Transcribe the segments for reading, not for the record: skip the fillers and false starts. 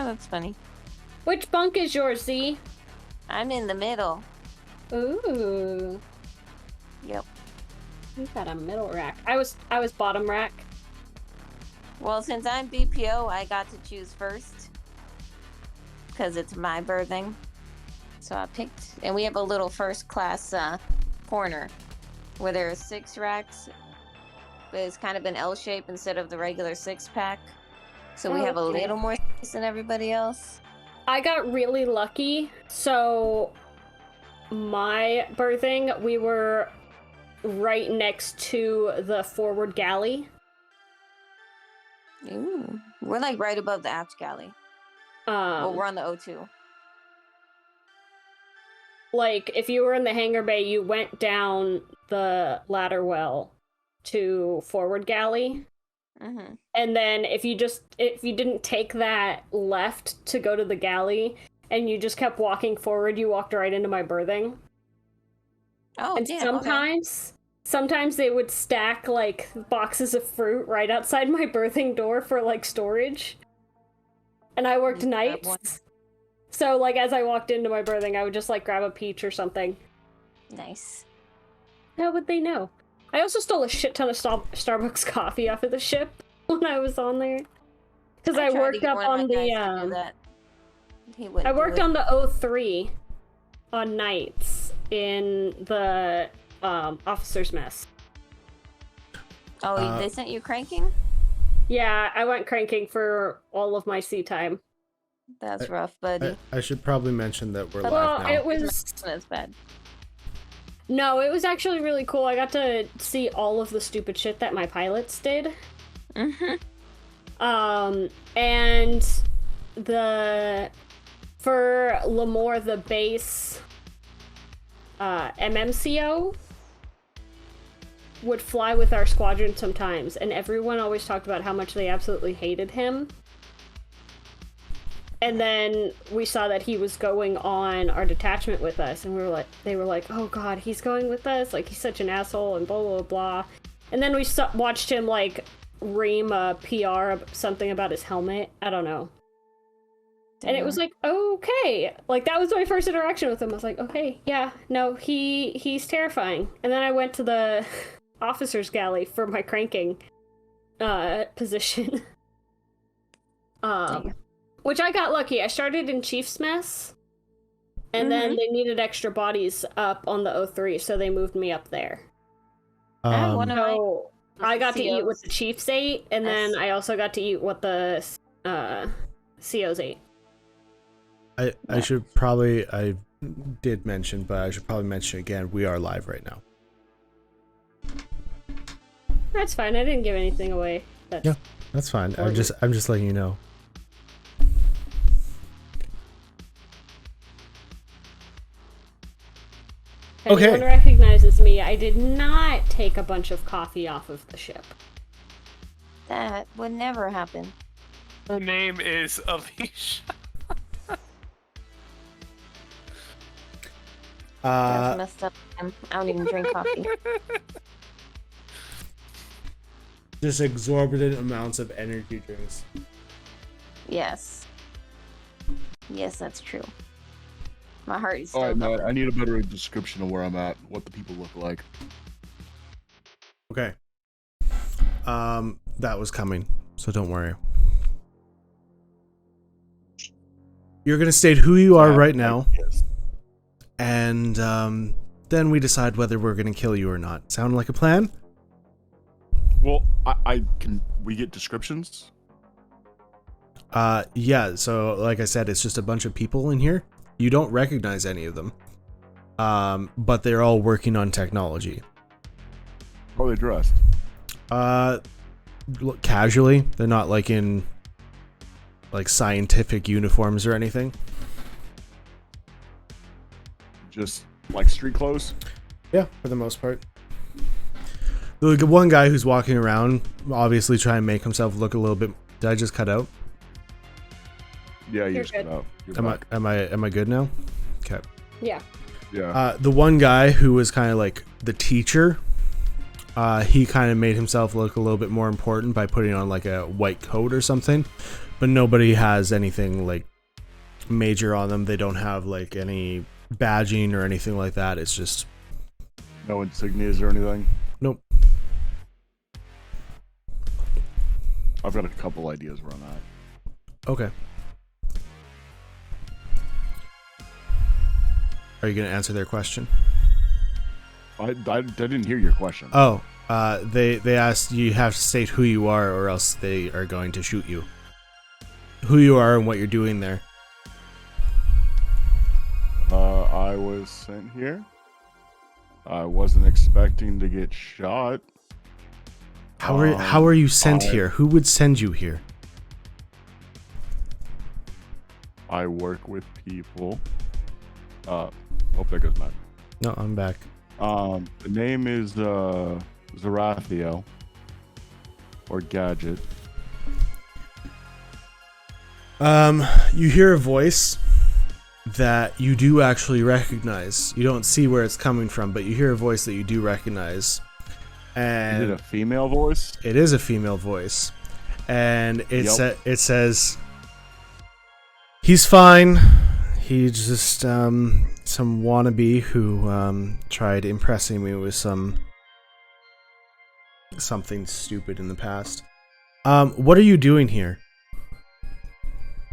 that's funny. Which bunk is yours, Z? I'm in the middle. Ooh. Yep. You got a middle rack. I was bottom rack. Well, since I'm BPO, I got to choose first because it's my berthing. So I picked, and we have a little first class corner where there are 6 racks, but it's kind of an L shape instead of the regular 6-pack. So we have a little more space than everybody else. I got really lucky. So my berthing, we were right next to the forward galley. Ooh, we're like right above the aft galley. Well, we're on the O2. Like, if you were in the hangar bay, you went down the ladder well to forward galley. Mm-hmm. And then if you didn't take that left to go to the galley and you just kept walking forward, you walked right into my berthing. Oh, and damn, sometimes they would stack like boxes of fruit right outside my berthing door for like storage. And I worked nights. So like as I walked into my berthing, I would just like grab a peach or something. Nice. How would they know? I also stole a shit ton of Starbucks coffee off of the ship when I was on there. Because I worked up on the I worked on the O3 on nights in the officer's mess. Oh, they sent you cranking? Yeah, I went cranking for all of my sea time. That's rough, buddy. I should probably mention that we're live now. It was... That's bad. No, it was actually really cool. I got to see all of the stupid shit that my pilots did. Mm-hmm. And for Lemoore, the base MMCO would fly with our squadron sometimes, and everyone always talked about how much they absolutely hated him. And then we saw that he was going on our detachment with us, and they were like, oh god, he's going with us? Like, he's such an asshole, and blah, blah, blah. And then we watched him, like, ream a PR, something about his helmet. I don't know. Damn. And it was like, okay. Like, that was my first interaction with him. I was like, okay, yeah, no, he's terrifying. And then I went to the officer's galley for my cranking position. Which I got lucky. I started in Chief's Mess, and then they needed extra bodies up on the O3, so they moved me up there. So I got to eat what the Chiefs ate, and then I also got to eat what the COs ate. I should probably, I did mention, but I should probably mention again, we are live right now. That's fine. I didn't give anything away. Yeah, that's fine. I'm just letting you know. If anyone recognizes me, I did not take a bunch of coffee off of the ship. That would never happen. Her name is Alicia. That's messed up. I don't even drink coffee. Just exorbitant amounts of energy drinks. Yes. Yes, that's true. My heart is still Alright, Matt, I need a better description of where I'm at, what the people look like. Okay. That was coming, so don't worry. You're gonna state who you are right now, and then we decide whether we're gonna kill you or not. Sound like a plan? Well, can we get descriptions? Yeah, so like I said, it's just a bunch of people in here. You don't recognize any of them. But they're all working on technology. How are they dressed? Casually. They're not like in like scientific uniforms or anything. Just like street clothes? Yeah, for the most part. The one guy who's walking around, obviously trying to make himself look a little bit. Did I just cut out? Yeah, you just cut out. Am I good now? Okay. Yeah. Yeah. The one guy who was kind of like the teacher, He kind of made himself look a little bit more important by putting on like a white coat or something, but nobody has anything like major on them. They don't have like any badging or anything like that. It's just No insignias or anything. nope. I've got a couple ideas where I'm at. Okay. Are you gonna answer their question? I didn't hear your question. Oh, they asked you have to state who you are or else they are going to shoot you. Who you are and what you're doing there. I was sent here. I wasn't expecting to get shot. How are you sent here? Who would send you here? I work with people. Oh, there goes Matt. No, I'm back. The name is Zarathio or Gadget. You hear a voice that you do actually recognize. You don't see where it's coming from, but you hear a voice that you do recognize. And Is it a female voice? it is a female voice. And it says he's fine. He's just some wannabe who tried impressing me with something stupid in the past. What are you doing here?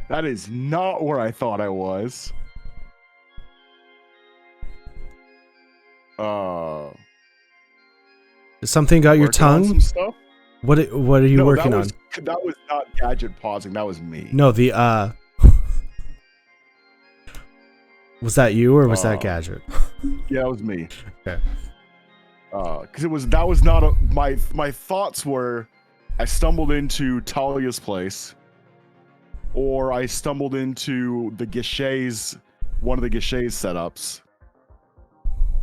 That is not where I thought I was. Something got your Working on tongue? some stuff? What are you working on? That was not Gadget pausing. That was me. No, was that you or was that Gadget? Yeah, it was me. Okay. Because that was not my thoughts were, I stumbled into Talia's place, or I stumbled into the Guiche's, one of the Guiche's setups.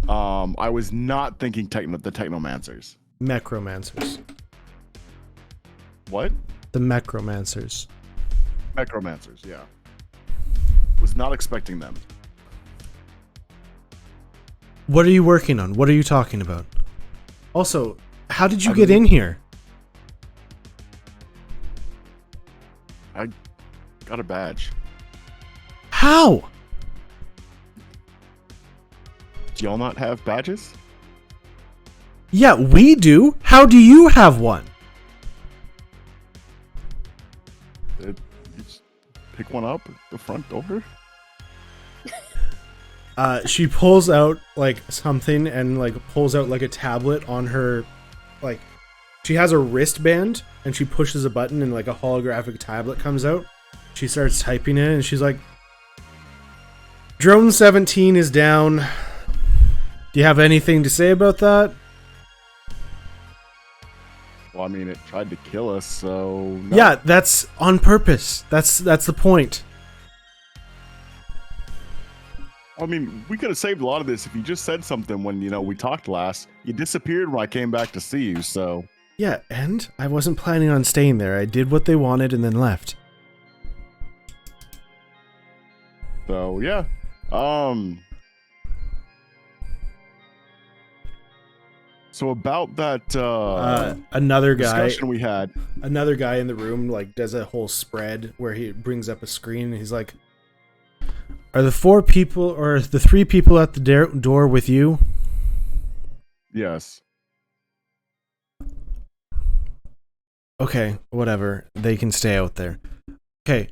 I was not thinking the Technomancers. Necromancers. What? The Necromancers. Necromancers, yeah. Was not expecting them. What are you working on? What are you talking about? Also, how did you get in here? I got a badge. How? Do y'all not have badges? Yeah, we do. How do you have one? You just pick one up at the front door? She pulls out like something and like pulls out like a tablet on her, like she has a wristband and she pushes a button and like a holographic tablet comes out. She starts typing in and she's like, Drone 17 is down. Do you have anything to say about that? Well, I mean, it tried to kill us, so... No. Yeah, that's on purpose. That's the point. I mean, we could have saved a lot of this if you just said something when, we talked last. You disappeared when I came back to see you, so... Yeah, and I wasn't planning on staying there. I did what they wanted and then left. So, yeah. So about that another guy discussion we had. Another guy in the room like does a whole spread where he brings up a screen and he's like, are the 4 people or the 3 people at the door with you? Yes. Okay, whatever. They can stay out there. Okay.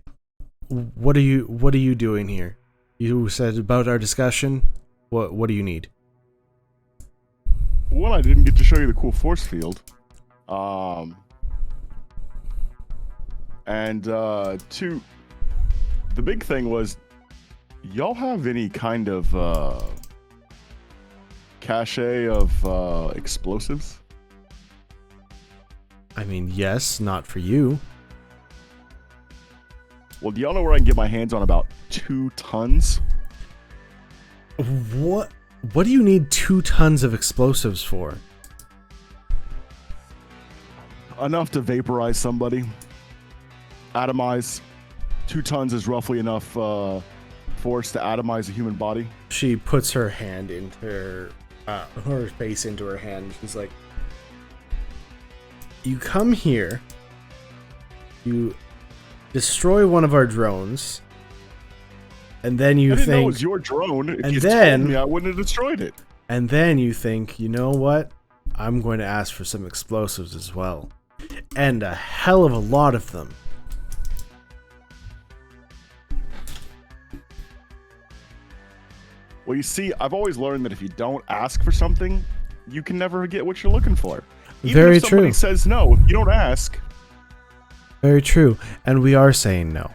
What are you doing here? You said about our discussion. What do you need? One, I didn't get to show you the cool force field. And 2, the big thing was, y'all have any kind of cache of explosives? I mean, yes, not for you. Well, do y'all know where I can get my hands on about 2 tons? What do you need 2 tons of explosives for? Enough to vaporize somebody. Atomize. 2 tons is roughly enough force to atomize a human body. She puts her hand into her face into her hand. She's like, you come here, you destroy one of our drones, and then you I didn't know it think, was your drone. If and you then- told me, I wouldn't have destroyed it. and then you think, you know what? I'm going to ask for some explosives as well, and a hell of a lot of them. Well, you see, I've always learned that if you don't ask for something, you can never get what you're looking for. Even Very if somebody true. says no, if you don't ask. Very true, and we are saying no.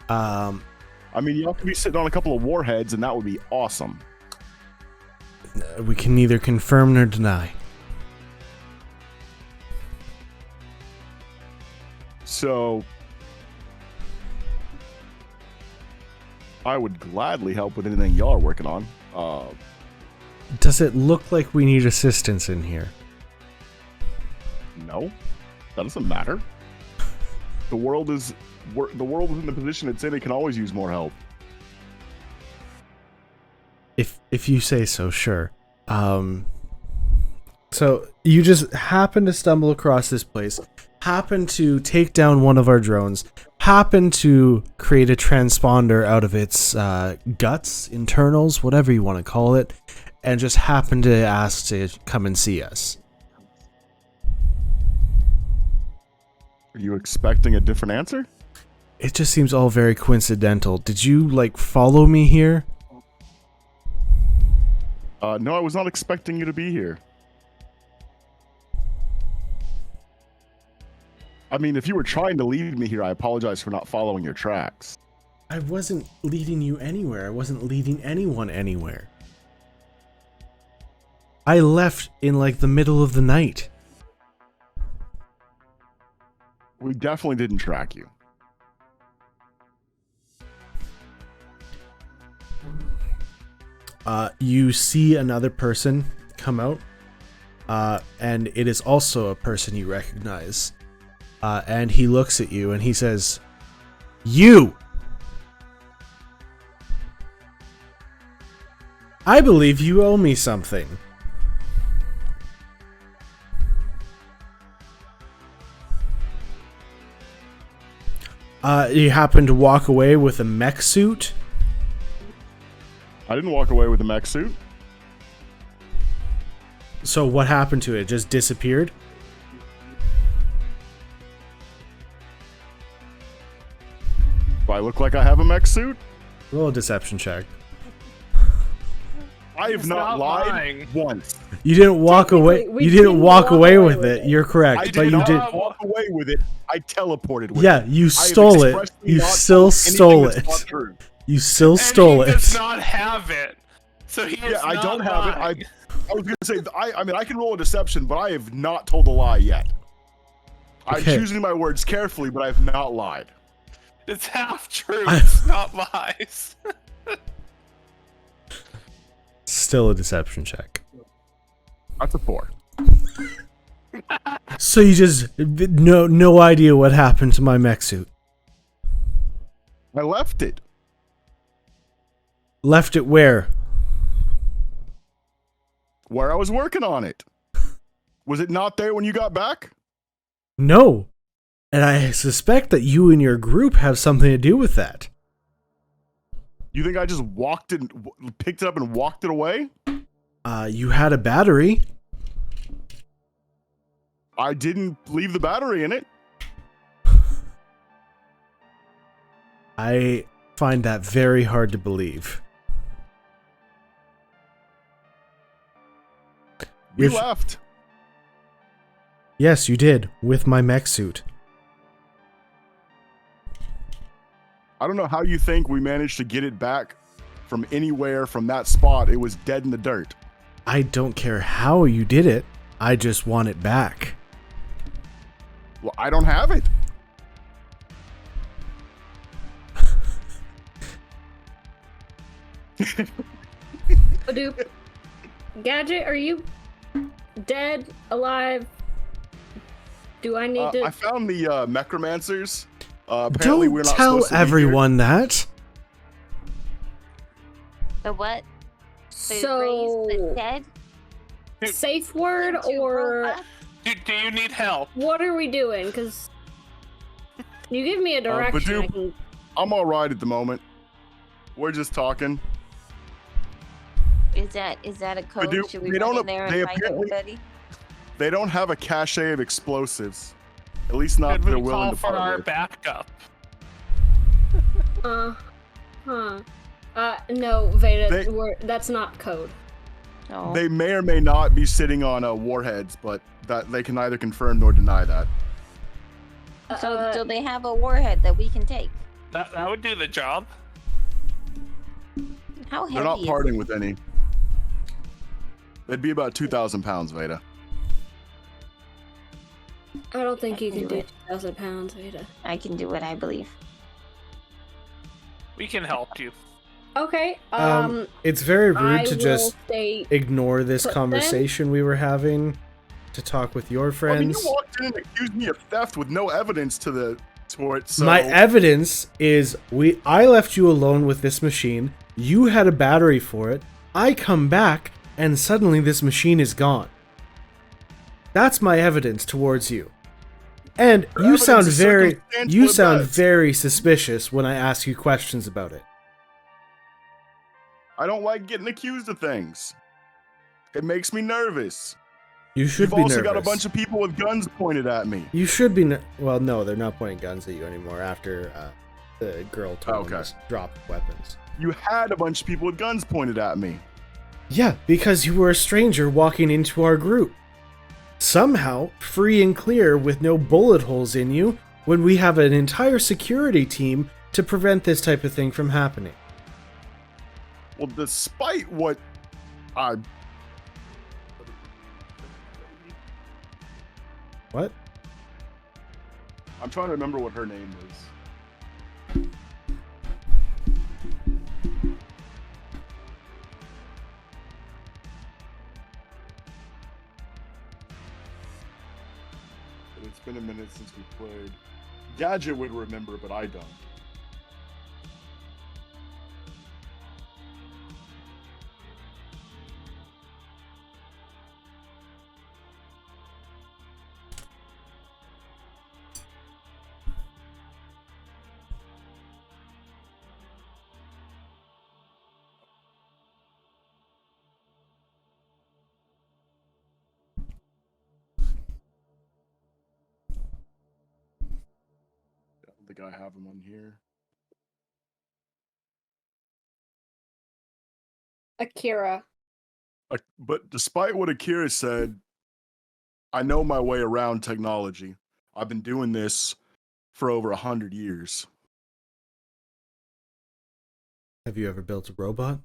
I mean, you have to be sitting on a couple of warheads, and that would be awesome. We can neither confirm nor deny. So, I would gladly help with anything y'all are working on. Does it look like we need assistance in here? No, that doesn't matter. The world is in the position it's in. It can always use more help. If you say so, sure. So you just happen to stumble across this place, happen to take down one of our drones, happen to create a transponder out of its guts, internals, whatever you want to call it, and just happen to ask to come and see us. Are you expecting a different answer? It just seems all very coincidental. Did you, like, follow me here? No, I was not expecting you to be here. I mean, if you were trying to lead me here, I apologize for not following your tracks. I wasn't leading you anywhere. I wasn't leading anyone anywhere. I left in, like, the middle of the night. We definitely didn't track you. You see another person come out, and it is also a person you recognize. And he looks at you and he says, "You! I believe you owe me something." You happen to walk away with a mech suit? I didn't walk away with a mech suit. So what happened to it? It just disappeared? Do I look like I have a mech suit? Roll a deception check. I have He's not not lied lying. once. You didn't walk away. we You didn't didn't walk walk away away with with it. it. You're correct, I but did you not did. walk away with it. I teleported with Yeah, it. you I have stole it. expressly You not still told stole anything it. that's not true. You still And stole he it. does not have it. So he is Yeah, I not don't have lying. it. I was gonna say, I mean, I can roll a deception, but I have not told a lie yet. I'm Okay. choosing my words carefully, but I have not lied. It's half truths, not lies. Still a deception check. That's a 4. So you just no idea what happened to my mech suit. I left it. Left it where? Where I was working on it. Was it not there when you got back? No. And I suspect that you and your group have something to do with that. You think I just walked it, picked it up and walked it away? You had a battery. I didn't leave the battery in it. I find that very hard to believe. We If- left. Yes, you did, with my mech suit. I don't know how you think we managed to get it back from anywhere from that spot. It was dead in the dirt. I don't care how you did it. I just want it back. Well, I don't have it. Hadoop. Gadget, are you dead, alive? Do I need to? I found the necromancers. Apparently Don't we're not tell supposed to be here. everyone that. The what? They raised the So, dead? safe word into or robot? Do you need help? What are we doing? Because you give me a direction, I can... I'm all right at the moment. We're just talking. Is that a code? Should we run in there and fight everybody? They don't have a cache of explosives. At least not Could if they're we willing call to for part our with. backup? No, Veda, that's not code. Oh. They may or may not be sitting on warheads, but that they can neither confirm nor deny that. So they have a warhead that we can take. That would do the job. How heavy They're not is parting it? with any. It'd be about 2,000 pounds, Veda. I don't think you can do it. 2,000 pounds, Veda. I can do it, I believe. We can help you. Okay, It's very rude I to will just stay ignore this put conversation we were having to talk with your I mean, friends. you walked in and accused me of theft with no evidence to it. So My evidence is I left you alone with this machine. You had a battery for it. I come back and suddenly this machine is gone. That's my evidence towards you. And Your you sound evidence is very circumstantial at best. very suspicious when I ask you questions about it. I don't like getting accused of things. It makes me nervous. You should You've be also nervous. got a bunch of people with guns pointed at me. You should be. Well, no, they're not pointing guns at you anymore after the girl told them to drop weapons. You had a bunch of people with guns pointed at me. Yeah, because you were a stranger walking into our group. Somehow, free and clear with no bullet holes in you, when we have an entire security team to prevent this type of thing from happening. Well, despite what I... What? I'm trying to remember what her name is. It's been a minute since we played. Gadget would remember, but I don't. I think I have him on here. Akira. But despite what Akira said, I know my way around technology. I've been doing this for over 100 years. Have you ever built a robot?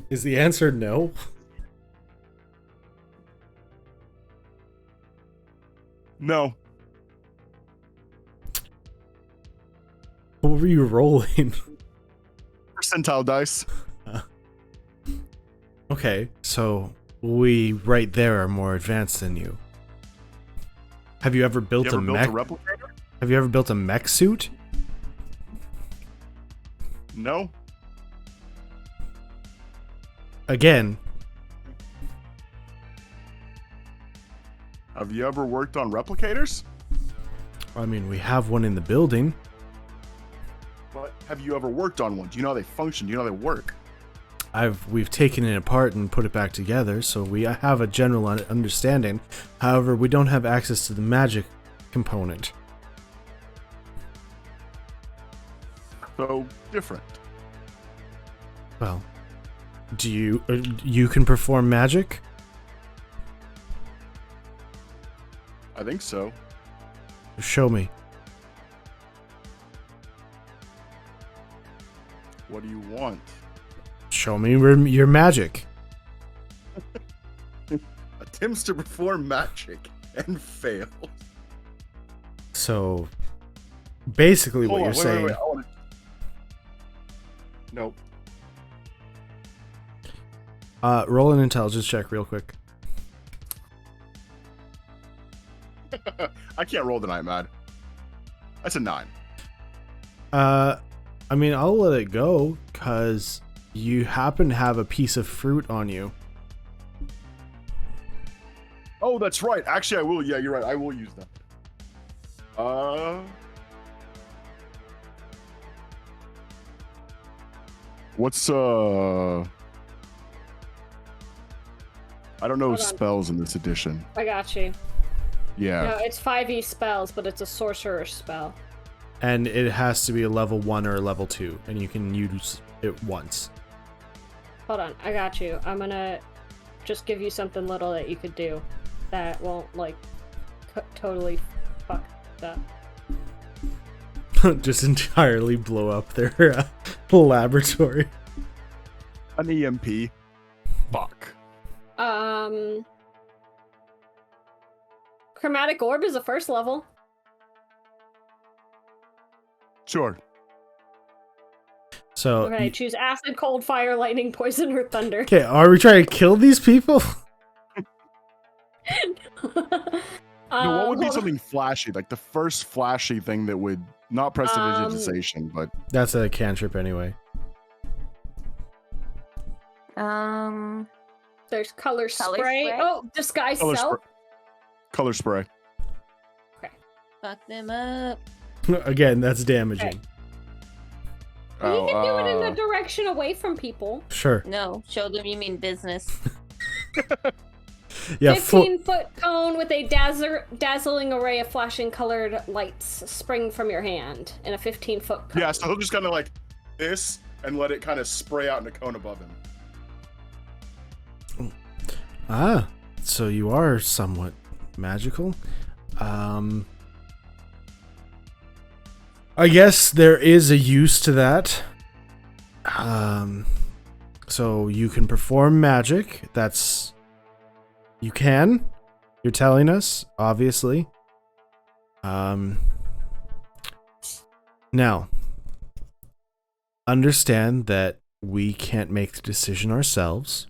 Is the answer no? No. What were you rolling? Percentile dice. Okay, so we right there are more advanced than you. Have you ever built You ever a built mech? a replicator? Have you ever built a mech suit? No. Again, Have you ever worked on replicators? I mean, we have one in the building. But have you ever worked on one? Do you know how they function? Do you know how they work? We've taken it apart and put it back together, so we have a general understanding. However, we don't have access to the magic component. So different. Well, do you can perform magic? I think so. Show me. What do you want? Show me your magic. Attempts to perform magic and fails. So, basically what you're saying... Wait. Nope. Roll an intelligence check real quick. I can't roll tonight, man. That's a 9. I mean, I'll let it go because you happen to have a piece of fruit on you. Oh, that's right. Actually, I will. Yeah, you're right. I will use that. What's I don't know Hold on. spells in this edition. I got you. Yeah. No, it's 5e spells, but it's a sorcerer spell. And it has to be a level 1 or a level 2, and you can use it once. Hold on, I got you. I'm gonna just give you something little that you could do that won't, like, totally fuck up. Just entirely blow up their laboratory. An EMP. Fuck. Chromatic Orb is a first level. Sure. So, Okay, choose acid, cold, fire, lightning, poison, or thunder. okay, are we trying to kill these people? No, what would be hold on. something flashy? Like the first flashy thing that would not prestidigitization, but That's a cantrip anyway. There's color Color spray. spray? Oh, disguise color, self. color spray. Fuck them up. Again, that's damaging. You can do it in the direction away from people. Sure. No, show them you mean business. Yeah, 15-foot cone with a dazzling array of flashing colored lights spring from your hand in a 15-foot cone. Yeah, so he'll just kind of like this and let it kind of spray out in a cone above him. Ah, so you are somewhat magical. I guess there is a use to that. So you can perform magic. You can. You're telling us, obviously. Now, understand that we can't make the decision ourselves,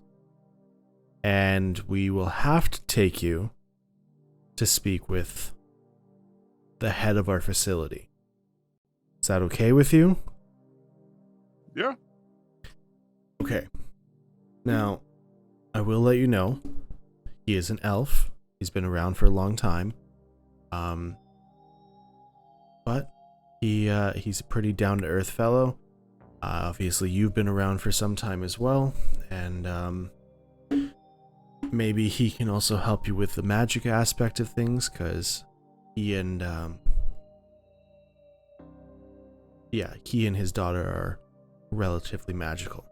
and we will have to take you to speak with the head of our facility. Is that okay with you? Yeah. Okay. Now, I will let you know, he is an elf. He's been around for a long time. But he's a pretty down-to-earth fellow. Obviously, you've been around for some time as well, and maybe he can also help you with the magic aspect of things, because he and his daughter are relatively magical.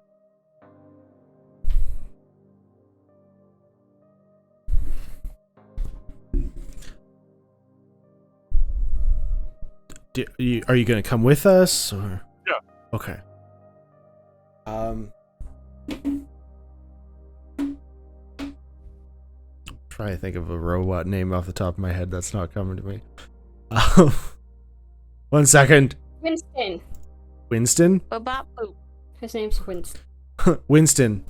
Are you going to come with us, or? Yeah. Okay. Trying to think of a robot name off the top of my head. That's not coming to me. 1 second. Winston. Winston? Ba-bop-boop. His name's Winston. Winston.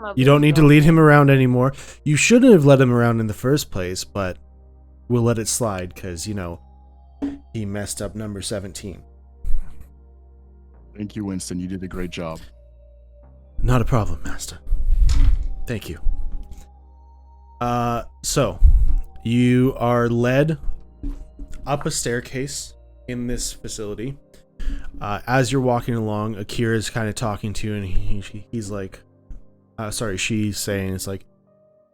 My You don't big need to dog. lead him around anymore. You shouldn't have let him around in the first place, but we'll let it slide because, he messed up number 17. Thank you, Winston. You did a great job. Not a problem, Master. Thank you. So, you are led up a staircase in this facility. As you're walking along, Akira's kind of talking to you, and he's like, she's saying, it's like,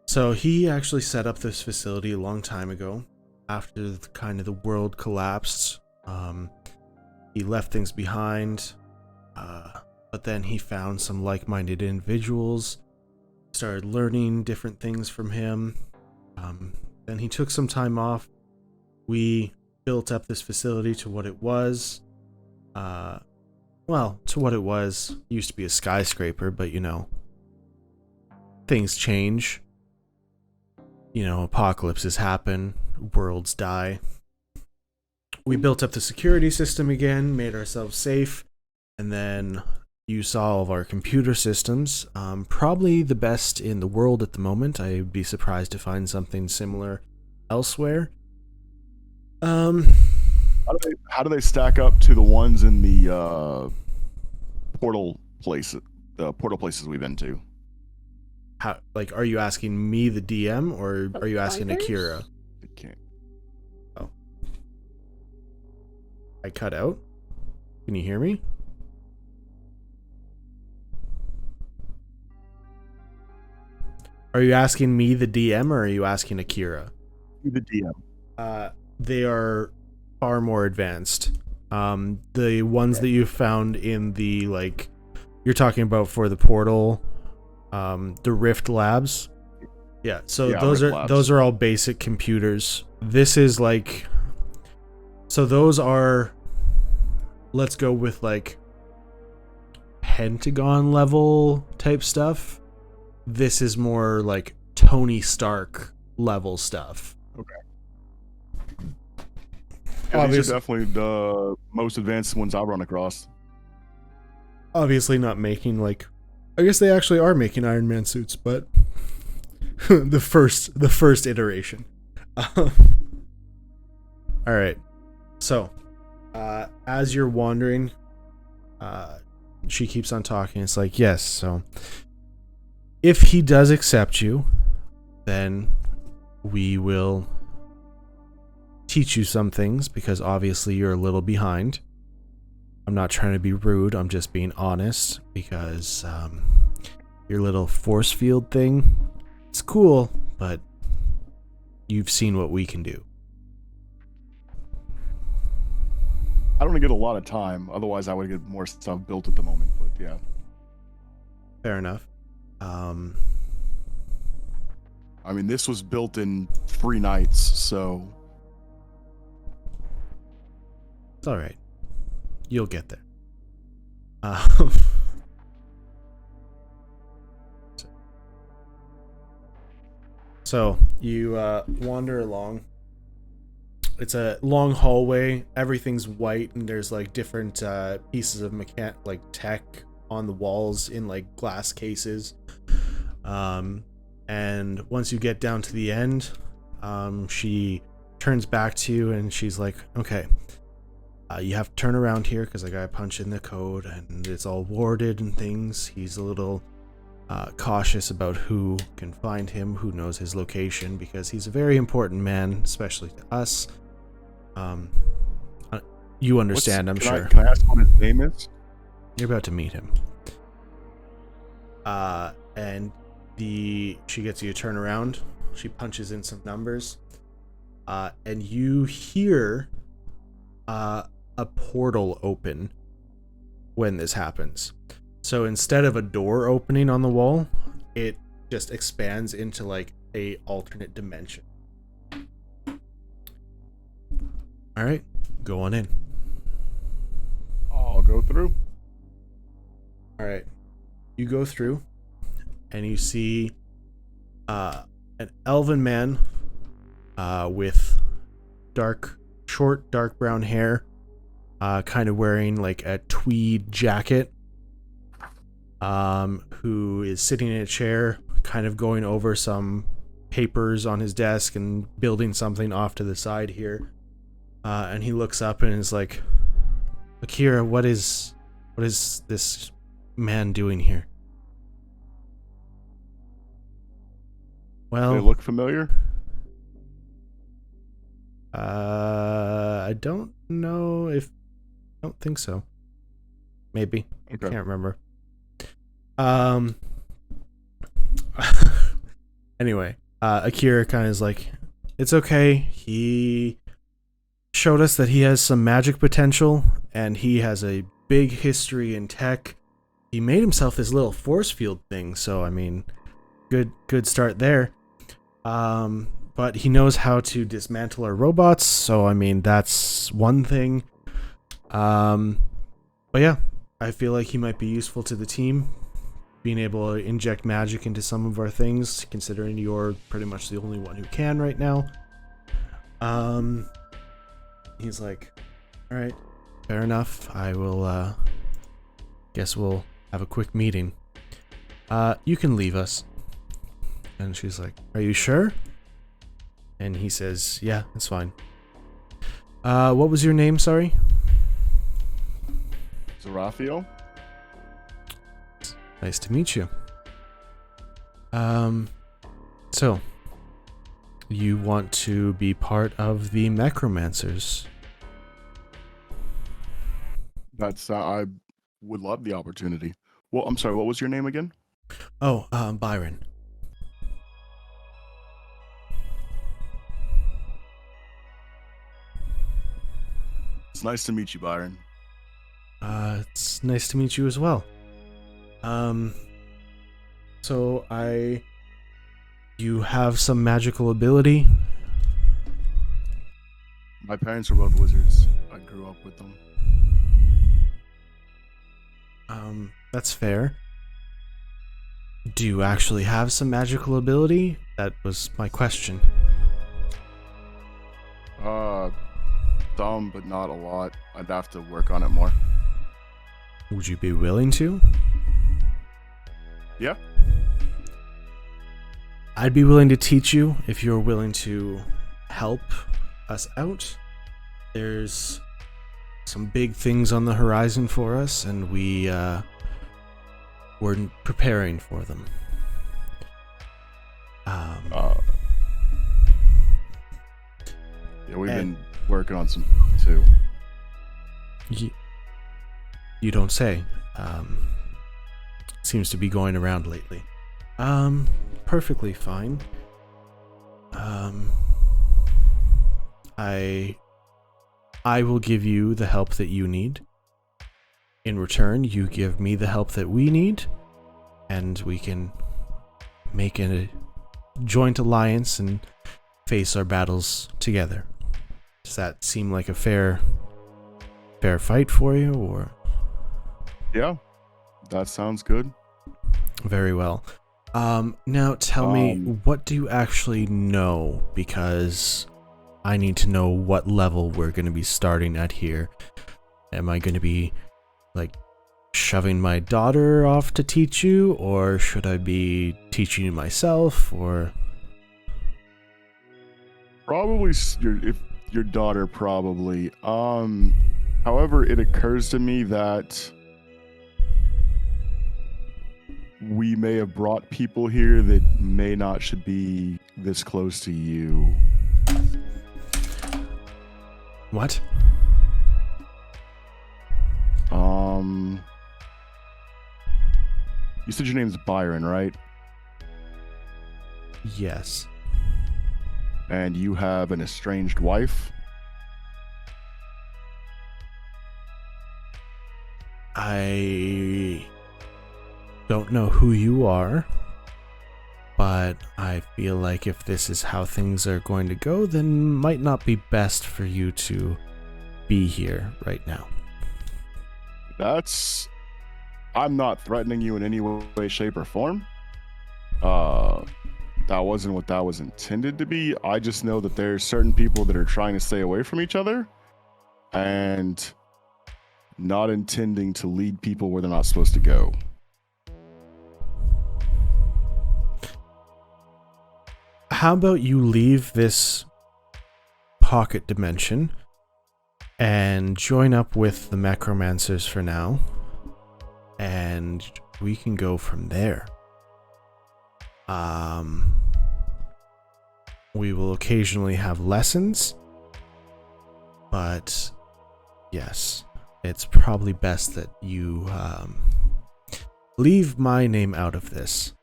so he actually set up this facility a long time ago, after the world collapsed. He left things behind, but then he found some like-minded individuals, started learning different things from him. Then he took some time off. We built up this facility to what it was. To what it was. Used to be a skyscraper, but things change. Apocalypses happen, worlds die. We built up the security system again, made ourselves safe, and then you saw all of our computer systems. Probably the best in the world at the moment. I'd be surprised to find something similar elsewhere. How do they stack up to the ones in the portal places? The portal places we've been to. How, like, are you asking me, the DM, or are you asking Bunkers? Akira? I can't. Oh, I cut out. Can you hear me? Are you asking me, the DM, or are you asking Akira? The DM. They are far more advanced. The ones that you found in the, like, you're talking about for the portal, the Rift Labs. Yeah, so Yeah, those Rift are Labs. those are all basic computers. This is like, so those are, let's go with like Pentagon level type stuff. This is more like Tony Stark level stuff. Yeah, these are definitely the most advanced ones I've run across. Obviously not making, like, I guess they actually are making Iron Man suits, but the first iteration. All right. So, as you're wandering, she keeps on talking. It's like, yes, so if he does accept you, then we will teach you some things, because obviously you're a little behind. I'm not trying to be rude, I'm just being honest, because your little force field thing, it's cool, but you've seen what we can do. I don't get a lot of time, otherwise I would get more stuff built at the moment, but yeah. Fair enough. I mean, this was built in 3 nights, so... It's alright. You'll get there. So, you wander along. It's a long hallway. Everything's white, and there's like different pieces of like tech on the walls in like glass cases. And once you get down to the end, she turns back to you and she's like, okay, you have to turn around here because I gotta punch in the code, and it's all warded and things. He's a little cautious about who can find him, who knows his location, because he's a very important man, especially to us. You understand, I'm sure. Can I ask what his name is? You're about to meet him. And she gets you to turn around. She punches in some numbers. And you hear a portal open when this happens. So instead of a door opening on the wall, it just expands into like a alternate dimension. All right, go on in. I'll go through. All right, you go through, and you see an elven man with short dark brown hair, kind of wearing like a tweed jacket, who is sitting in a chair, kind of going over some papers on his desk and building something off to the side here. And he looks up and is like, Akira, what is this man doing here? Well, They look familiar? I don't know if... I don't think so. Maybe. Okay. I can't remember. Anyway, Akira kind of is like, it's okay. He showed us that he has some magic potential, and he has a big history in tech. He made himself this little force field thing, so I mean, good start there. But he knows how to dismantle our robots, so I mean, that's one thing. But yeah, I feel like he might be useful to the team, being able to inject magic into some of our things, considering you're pretty much the only one who can right now. He's like, all right, fair enough. I will, guess we'll have a quick meeting. You can leave us. And she's like, are you sure? And he says, yeah, it's fine. What was your name? Sorry. Zarathio? Nice to meet you. So you want to be part of the Necromancers? That's I would love the opportunity. Well, I'm sorry. What was your name again? Oh, Byron. It's nice to meet you, Byron. It's nice to meet you as well. So you have some magical ability? My parents were both wizards. I grew up with them. That's fair. Do you actually have some magical ability? That was my question. Some, but not a lot. I'd have to work on it more. Would you be willing to? Yeah. I'd be willing to teach you if you're willing to help us out. There's some big things on the horizon for us, and we're preparing for them. Yeah, we've been working on some too. You don't say. Seems to be going around lately. Perfectly fine. I will give you the help that you need. In return, you give me the help that we need, and we can make a joint alliance and face our battles together. Does that seem like a fair fight for you, or? Yeah, that sounds good. Very well. Now tell me, what do you actually know? Because I need to know what level we're going to be starting at here. Am I going to be, like, shoving my daughter off to teach you? Or should I be teaching you myself? Or... Probably if your daughter, probably. However, it occurs to me that we may have brought people here that may not should be this close to you. What? You said your name's Byron, right? Yes. And you have an estranged wife? I don't know who you are, but I feel like if this is how things are going to go, then might not be best for you to be here right now. I'm not threatening you in any way, shape, or form. That wasn't what that was intended to be. I just know that there's certain people that are trying to stay away from each other and not intending to lead people where they're not supposed to go. How about you leave this pocket dimension and join up with the Necromancers for now, and we can go from there. We will occasionally have lessons, but yes, it's probably best that you leave my name out of this.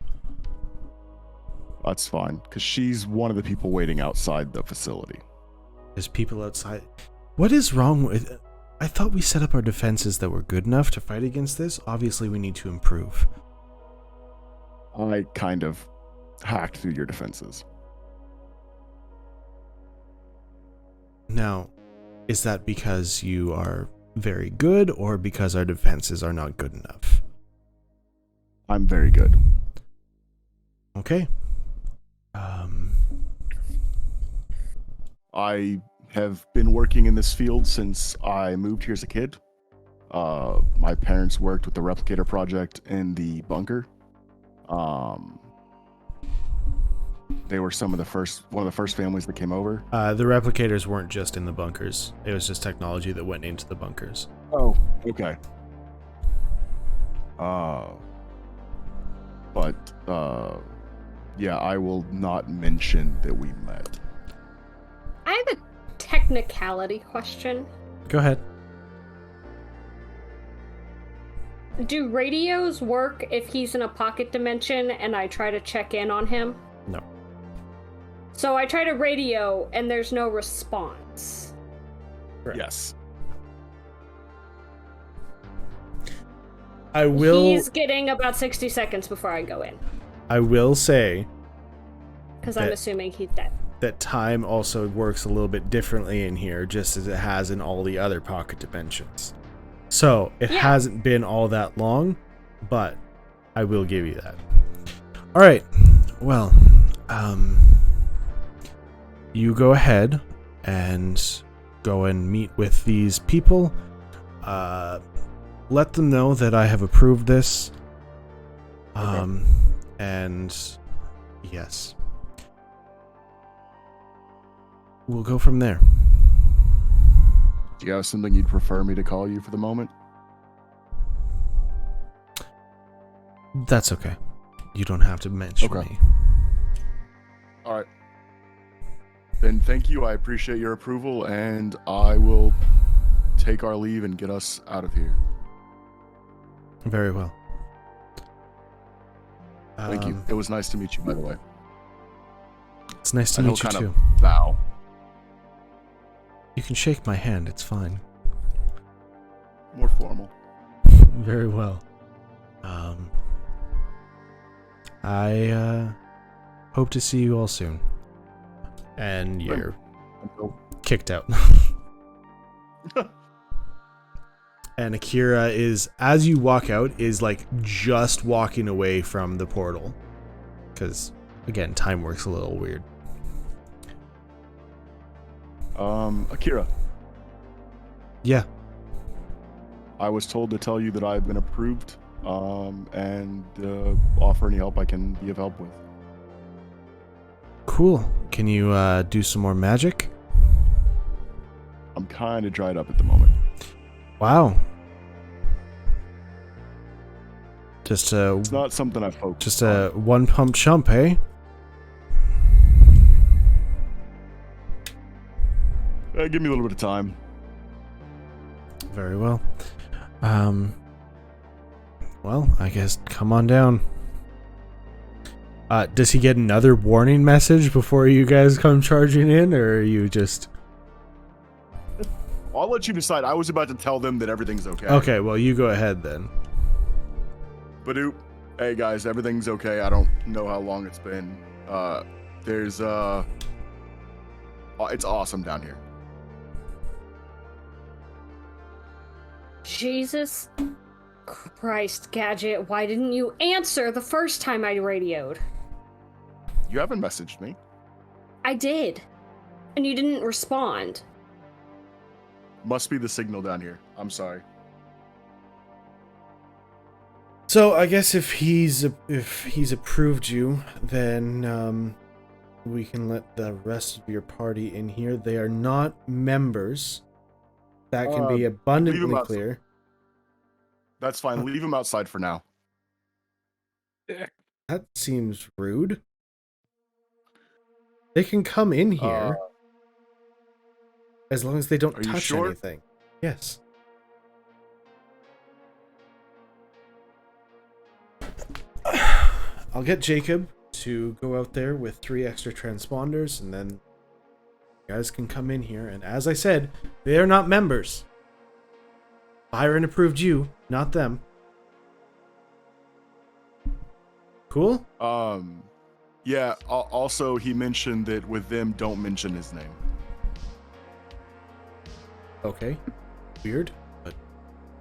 That's fine, because she's one of the people waiting outside the facility. There's people outside. What is wrong with... I thought we set up our defenses that were good enough to fight against this. Obviously, we need to improve. I kind of hacked through your defenses. Now, is that because you are very good, or because our defenses are not good enough? I'm very good. Okay. I have been working in this field since I moved here as a kid. My parents worked with the replicator project in the bunker. They were one of the first families that came over. The replicators weren't just in the bunkers. It was just technology that went into the bunkers. Oh, okay. Yeah, I will not mention that we met. I have a technicality question. Go ahead. Do radios work if he's in a pocket dimension and I try to check in on him? No. So I try to radio and there's no response. Correct. Yes. I will. He's getting about 60 seconds before I go in. I will say Because I'm assuming he's dead. that time also works a little bit differently in here, just as it has in all the other pocket dimensions. So it hasn't been all that long, but I will give you that. All right. Well, you go ahead and go and meet with these people. Let them know that I have approved this. Okay. And yes, we'll go from there. Do you have something you'd prefer me to call you for the moment? That's okay. You don't have to mention Okay. me. All right. Then thank you. I appreciate your approval, and I will take our leave and get us out of here. Very well. Thank you. It was nice to meet you, by the way. It's nice to And meet you he'll too. kind of bow. You can shake my hand. It's fine. More formal. Very well. I hope to see you all soon. And you're kicked out. And Akira is, as you walk out, is like just walking away from the portal. Because, again, time works a little weird. Akira, Yeah. I was told to tell you that I've been approved, and offer any help I can be of help with. Cool. Can you do some more magic? I'm kind of dried up at the moment. Wow. Just a It's not something I focus just a one pump chump, eh? Give me a little bit of time. Very well. Well, I guess come on down. Does he get another warning message before you guys come charging in, or are you just... I'll let you decide. I was about to tell them that everything's okay. Okay, well, you go ahead then. Badoop. Hey guys, everything's okay. I don't know how long it's been. It's awesome down here. Jesus Christ, Gadget, why didn't you answer the first time I radioed? You haven't messaged me. I did. And you didn't respond. Must be the signal down here. I'm sorry. So I guess if he's approved you, then we can let the rest of your party in here. They are not members. That can be leave 'em abundantly outside. clear. That's fine. Leave him outside for now. That seems rude. They can come in here as long as they don't are you touch sure? anything. Yes. I'll get Jacob to go out there with 3 extra transponders, and then you guys can come in here. And as I said, they are not members. Byron approved you, not them. Cool? Yeah, also he mentioned that with them, don't mention his name. Okay. Weird, but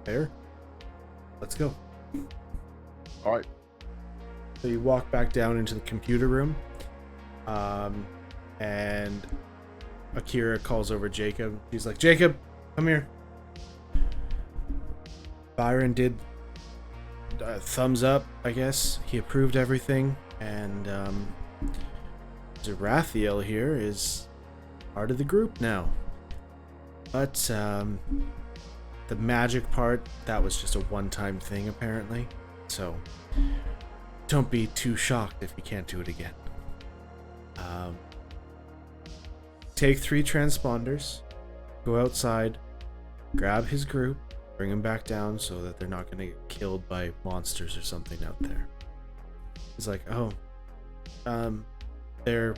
fair. Let's go. All right. So you walk back down into the computer room, and Akira calls over Jacob. He's like, Jacob, come here. Byron did thumbs up, I guess. He approved everything, and Zarathiel here is part of the group now. But the magic part, that was just a one-time thing apparently. So don't be too shocked if you can't do it again. Take 3 transponders, go outside, grab his group, bring them back down so that they're not going to get killed by monsters or something out there. He's like, oh, they're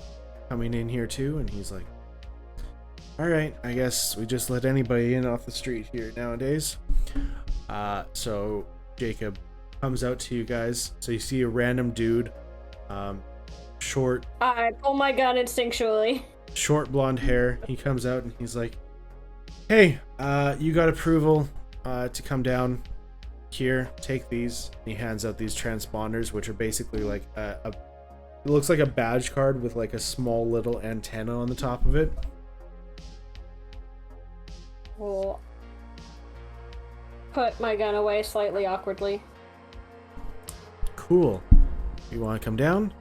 coming in here too? And he's like, alright, I guess we just let anybody in off the street here nowadays. So Jacob comes out to you guys. So you see a random dude, short. I pull my gun instinctually. Short blonde hair. He comes out and he's like, hey, you got approval to come down here, take these. And he hands out these transponders, which are basically like it looks like a badge card with like a small little antenna on the top of it. We'll put my gun away slightly awkwardly. Cool. You want to come down?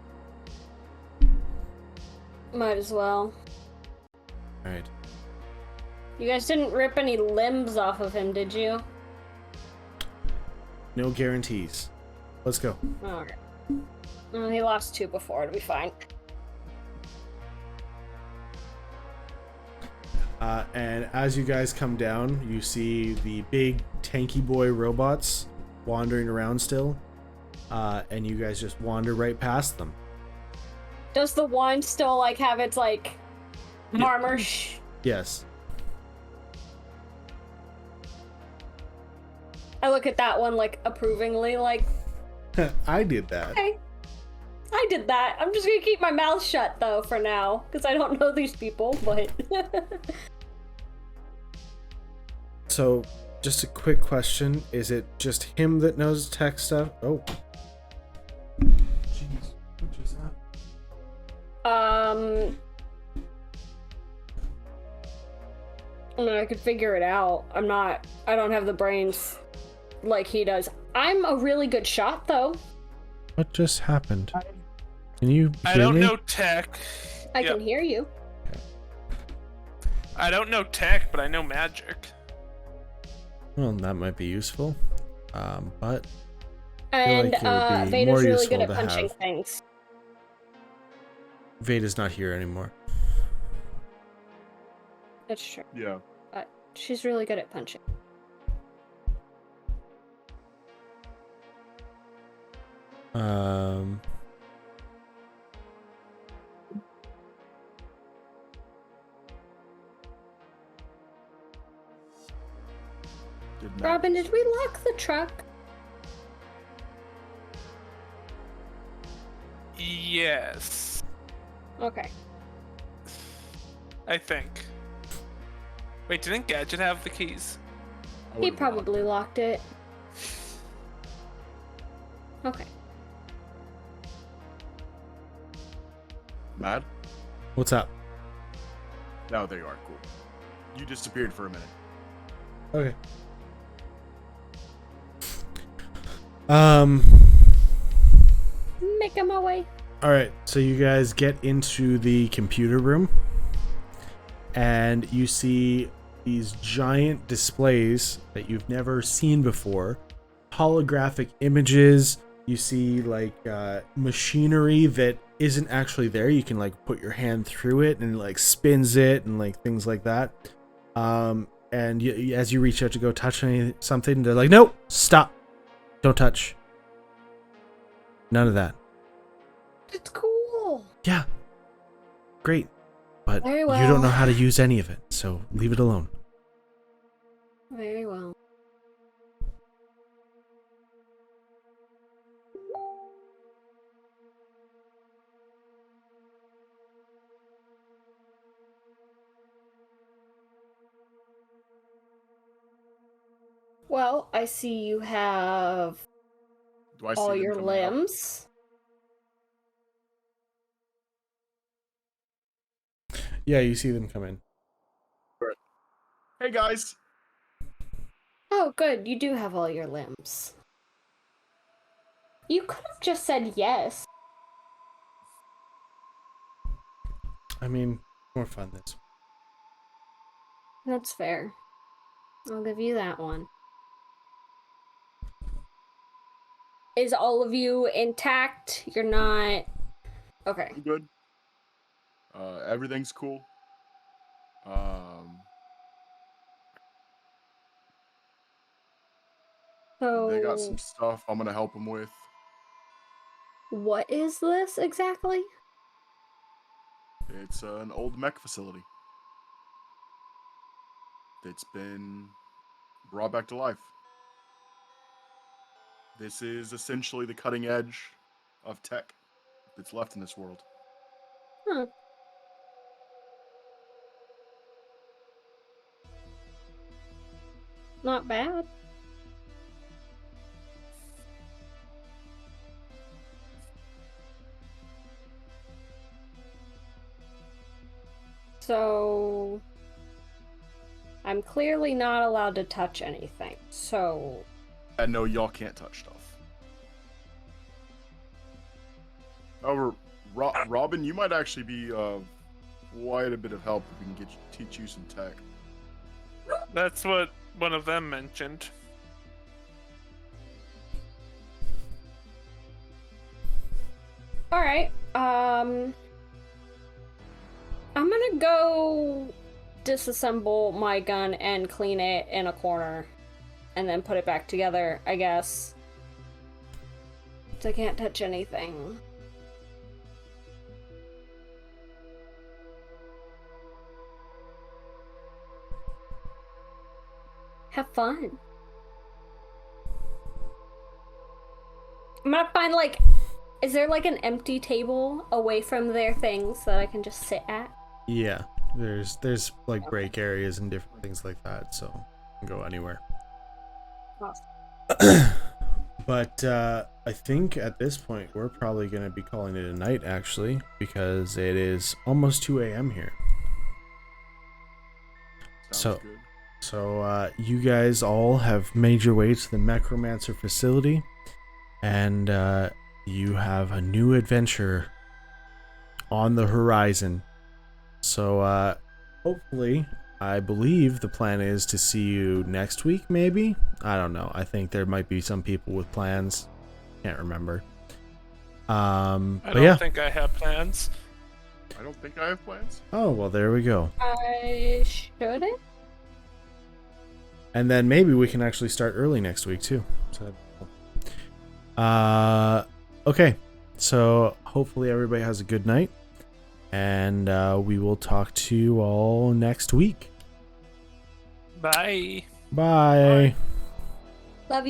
Might as well. Alright. You guys didn't rip any limbs off of him, did you? No guarantees. Let's go. Alright. Well, he lost 2 before, it'll be fine. And as you guys come down, you see the big tanky boy robots wandering around still. And you guys just wander right past them. Does the one still, like, have its, like, armor? Yes. I look at that one, like, approvingly, like, I did that. okay. I did that. I'm just gonna keep my mouth shut, though, for now. Because I don't know these people, but... So, just a quick question. Is it just him that knows tech stuff? Oh. Jeez. What just happened? I mean, I could figure it out. I don't have the brains like he does. I'm a really good shot, though. What just happened? Can you hear I don't me? know tech. I can hear you. I don't know tech, but I know magic. Well, that might be useful. But And like it would be Veda's more really good useful at to punching have. things. Veda's not here anymore. That's true. Yeah. But she's really good at punching. Robin, did we lock the truck? Yes. Okay. I think. Wait, didn't Gadget have the keys? He probably locked it. Okay. Mad? What's up? No, there you are. Cool. You disappeared for a minute. Okay. Making my way. Alright, so you guys get into the computer room and you see these giant displays that you've never seen before. Holographic images. You see like machinery that isn't actually there. You can like put your hand through it and it, like spins it and like things like that. And as you reach out to go touch something, they're like, nope, stop. Don't touch. None of that. It's cool. Yeah. Great. But Very you well. don't know how to use any of it, so leave it alone. Very well. Well, I see you have Do I see all them your coming out? limbs. Yeah, you see them come in. Hey guys. Oh, good. You do have all your limbs. You could have just said yes. I mean, more fun this. That's fair. I'll give you that one. Is all of you intact? You're not... Okay. I'm good. Everything's cool. So... They got some stuff I'm gonna help them with. What is this exactly? It's an old mech facility. It's been brought back to life. This is essentially the cutting edge of tech that's left in this world. Huh. Not bad. So... I'm clearly not allowed to touch anything, so... I know y'all can't touch stuff. However, Robin, you might actually be quite a bit of help if we can teach you some tech. That's what one of them mentioned. Alright, I'm gonna go disassemble my gun and clean it in a corner. And then put it back together, I guess. So I can't touch anything. Have fun. I'm gonna find, like... Is there, like, an empty table away from their things that I can just sit at? Yeah, there's like break areas and different things like that, so you can go anywhere. Awesome. But I think at this point we're probably going to be calling it a night, actually, because it is almost 2 a.m. here. Sounds good. So you guys all have made your way to the Necromancer facility, and you have a new adventure on the horizon. So hopefully, I believe the plan is to see you next week, maybe? I don't know. I think there might be some people with plans. Can't remember. I but don't yeah. think I have plans. I don't think I have plans. Oh, well, there we go. I shouldn't? And then maybe we can actually start early next week, too. So, okay. So hopefully everybody has a good night. And we will talk to you all next week. Bye. Bye. Bye.